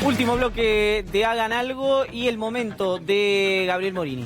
Último bloque de Hagan Algo y el momento de Gabriel Morini.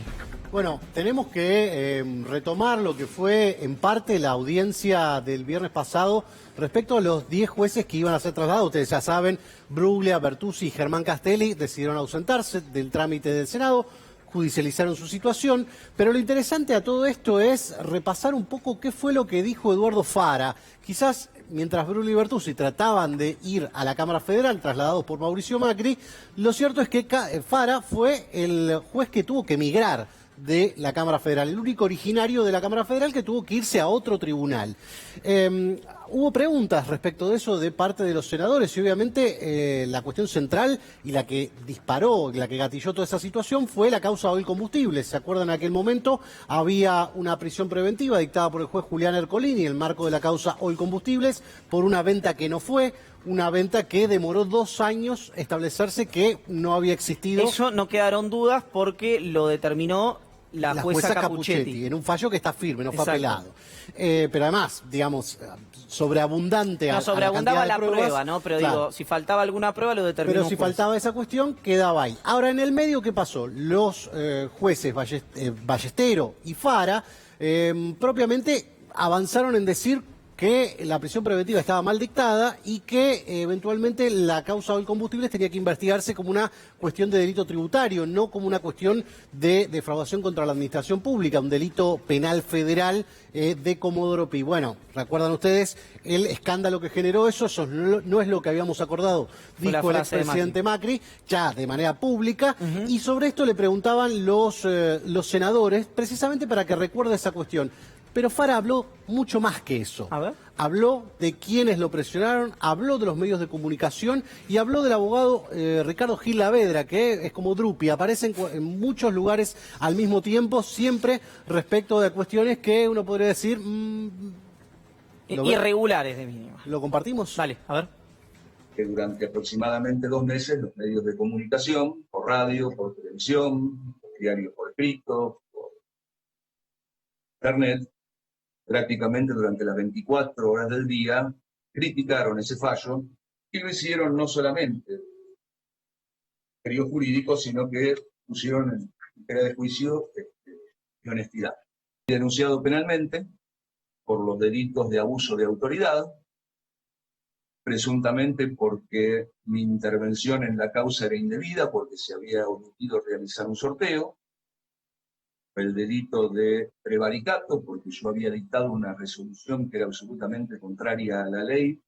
Bueno, tenemos que retomar lo que fue en parte la audiencia del viernes pasado respecto a los 10 jueces que iban a ser trasladados. Ustedes ya saben, Bruglia, Bertuzzi y Germán Castelli decidieron ausentarse del trámite del Senado, judicializaron su situación, pero lo interesante a todo esto es repasar un poco qué fue lo que dijo Eduardo Fara. Quizás mientras Bruglia y Bertuzzi trataban de ir a la Cámara Federal, trasladados por Mauricio Macri, lo cierto es que Fara fue el juez que tuvo que emigrar de la Cámara Federal, el único originario de la Cámara Federal que tuvo que irse a otro tribunal. Hubo preguntas respecto de eso de parte de los senadores y obviamente la cuestión central y la que disparó, la que gatilló toda esa situación fue la causa Oil Combustibles. ¿Se acuerdan? En aquel momento había una prisión preventiva dictada por el juez Julián Ercolini en el marco de la causa Oil Combustibles por una venta que no fue, una venta que demoró 2 años establecerse que no había existido. Eso no quedaron dudas porque lo determinó la jueza Capuchetti. En un fallo que está firme, no fue Exacto. apelado. Pero además, digamos, sobreabundante No sobreabundaba la prueba, ¿no? Pero claro. digo, si faltaba alguna prueba lo determinó. Pero si faltaba esa cuestión, quedaba ahí. Ahora, en el medio, ¿qué pasó? Los jueces Ballestero y Fara propiamente avanzaron en decir que la prisión preventiva estaba mal dictada y que eventualmente la causa del combustible tenía que investigarse como una cuestión de delito tributario, no como una cuestión de defraudación contra la administración pública, un delito penal federal de Comodoro Pi. Bueno, recuerdan ustedes el escándalo que generó eso no es lo que habíamos acordado, dijo el expresidente Macri, ya de manera pública, y sobre esto le preguntaban los senadores, precisamente para que recuerde esa cuestión. Pero Fara habló mucho más que eso. A ver. Habló de quienes lo presionaron, habló de los medios de comunicación y habló del abogado Ricardo Gil Lavedra, que es como Drupi, aparece en muchos lugares al mismo tiempo, siempre respecto de cuestiones que uno podría decir... irregulares de mínima. ¿Lo compartimos? Vale, a ver. Que durante aproximadamente 2 meses los medios de comunicación, por radio, por televisión, por diarios por escrito, por internet, prácticamente durante las 24 horas del día, criticaron ese fallo y lo hicieron no solamente en periodo jurídico, sino que pusieron en tela de juicio y honestidad. Y denunciado penalmente por los delitos de abuso de autoridad, presuntamente porque mi intervención en la causa era indebida, porque se había omitido realizar un sorteo, el delito de prevaricato, porque yo había dictado una resolución que era absolutamente contraria a la ley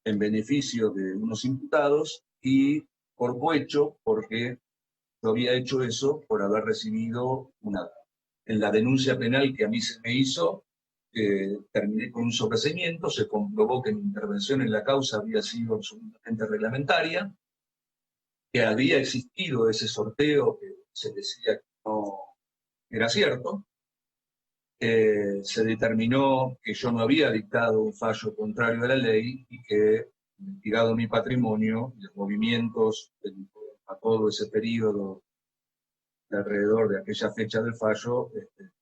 en beneficio de unos imputados, y por cohecho, porque yo había hecho eso por haber recibido en la denuncia penal que a mí se me hizo, terminé con un sobreseimiento, se comprobó que mi intervención en la causa había sido absolutamente reglamentaria, que había existido ese sorteo que se decía que no era cierto, se determinó que yo no había dictado un fallo contrario a la ley y que, investigado mi patrimonio, los movimientos a todo ese periodo de alrededor de aquella fecha del fallo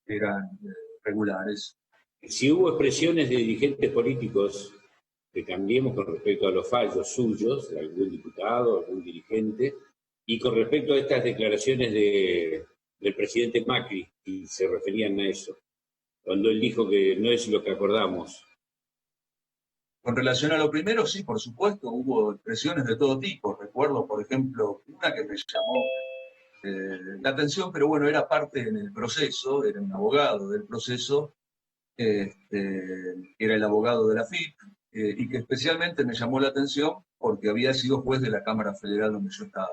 eran regulares. Si hubo expresiones de dirigentes políticos de Cambiemos con respecto a los fallos suyos, de algún diputado, algún dirigente, y con respecto a estas declaraciones del presidente Macri, y se referían a eso, cuando él dijo que no es lo que acordamos. Con relación a lo primero, sí, por supuesto, hubo expresiones de todo tipo. Recuerdo, por ejemplo, una que me llamó la atención, pero bueno, era parte en el proceso, era un abogado del proceso, era el abogado de la FIP, y que especialmente me llamó la atención porque había sido juez de la Cámara Federal donde yo estaba.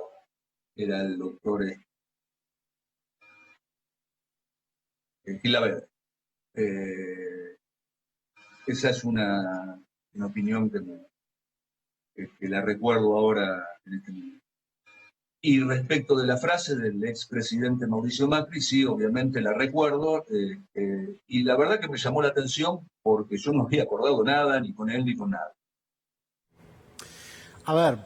Era el doctor Gil Lavedra. Esa es una opinión que la recuerdo ahora en este momento. Y respecto de la frase del expresidente Mauricio Macri, sí, obviamente la recuerdo, y la verdad que me llamó la atención porque yo no había acordado nada, ni con él ni con nada. A ver,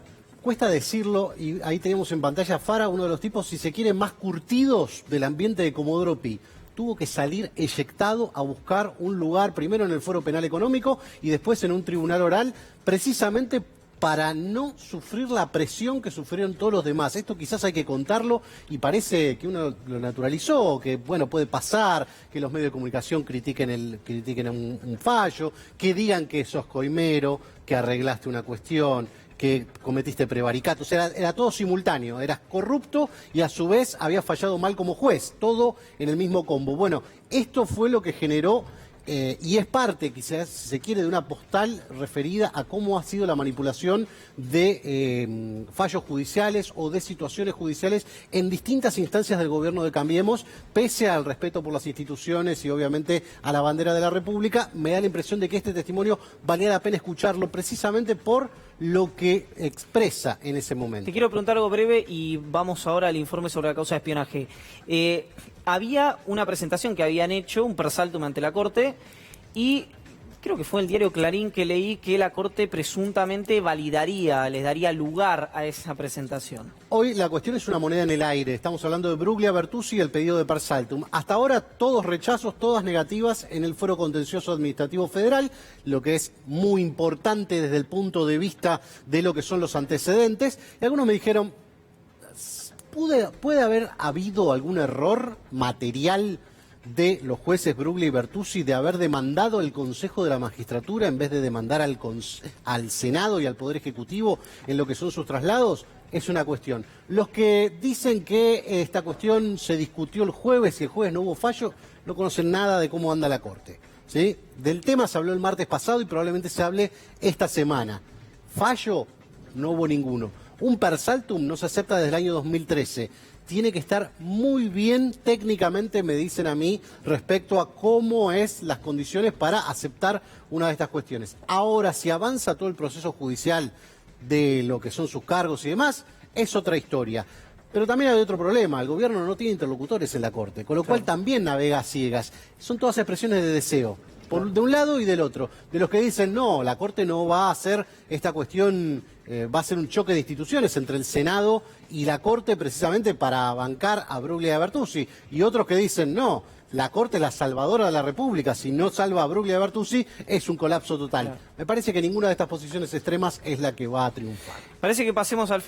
cuesta decirlo, y ahí tenemos en pantalla a Fara, uno de los tipos, si se quiere, más curtidos del ambiente de Comodoro Pi. Tuvo que salir eyectado a buscar un lugar, primero en el Foro Penal Económico y después en un tribunal oral, precisamente para no sufrir la presión que sufrieron todos los demás. Esto quizás hay que contarlo y parece que uno lo naturalizó, que bueno, puede pasar, que los medios de comunicación critiquen un fallo, que digan que sos coimero, que arreglaste una cuestión, que cometiste prevaricato. O sea, era todo simultáneo, eras corrupto y a su vez habías fallado mal como juez, todo en el mismo combo. Bueno, esto fue lo que generó y es parte, quizás, si se quiere, de una postal referida a cómo ha sido la manipulación de fallos judiciales o de situaciones judiciales en distintas instancias del gobierno de Cambiemos, pese al respeto por las instituciones y obviamente a la bandera de la República. Me da la impresión de que este testimonio valía la pena escucharlo precisamente por lo que expresa en ese momento. Te quiero preguntar algo breve y vamos ahora al informe sobre la causa de espionaje. Había una presentación que habían hecho, un persaltum ante la Corte, y creo que fue en el diario Clarín que leí que la Corte presuntamente validaría, les daría lugar a esa presentación. Hoy la cuestión es una moneda en el aire. Estamos hablando de Bruglia Bertuzzi y el pedido de persaltum. Hasta ahora todos rechazos, todas negativas en el Fuero Contencioso Administrativo Federal, lo que es muy importante desde el punto de vista de lo que son los antecedentes. Y algunos me dijeron, ¿puede haber habido algún error material de los jueces Bruglia y Bertuzzi de haber demandado el Consejo de la Magistratura en vez de demandar al Senado y al Poder Ejecutivo en lo que son sus traslados? Es una cuestión. Los que dicen que esta cuestión se discutió el jueves y el jueves no hubo fallo, no conocen nada de cómo anda la Corte, ¿sí? Del tema se habló el martes pasado y probablemente se hable esta semana. Fallo, no hubo ninguno. Un persaltum no se acepta desde el año 2013. Tiene que estar muy bien técnicamente, me dicen a mí, respecto a cómo es las condiciones para aceptar una de estas cuestiones. Ahora, si avanza todo el proceso judicial de lo que son sus cargos y demás, es otra historia. Pero también hay otro problema, el gobierno no tiene interlocutores en la Corte, con lo cual también navega a ciegas. Son todas expresiones de deseo, de un lado y del otro. De los que dicen, no, la Corte no va a hacer esta cuestión, va a ser un choque de instituciones entre el Senado y la Corte precisamente para bancar a Bruglia y a Bertuzzi. Y otros que dicen, no, la Corte es la salvadora de la República, si no salva a Bruglia y a Bertuzzi es un colapso total. Claro. Me parece que ninguna de estas posiciones extremas es la que va a triunfar. Parece que pasemos al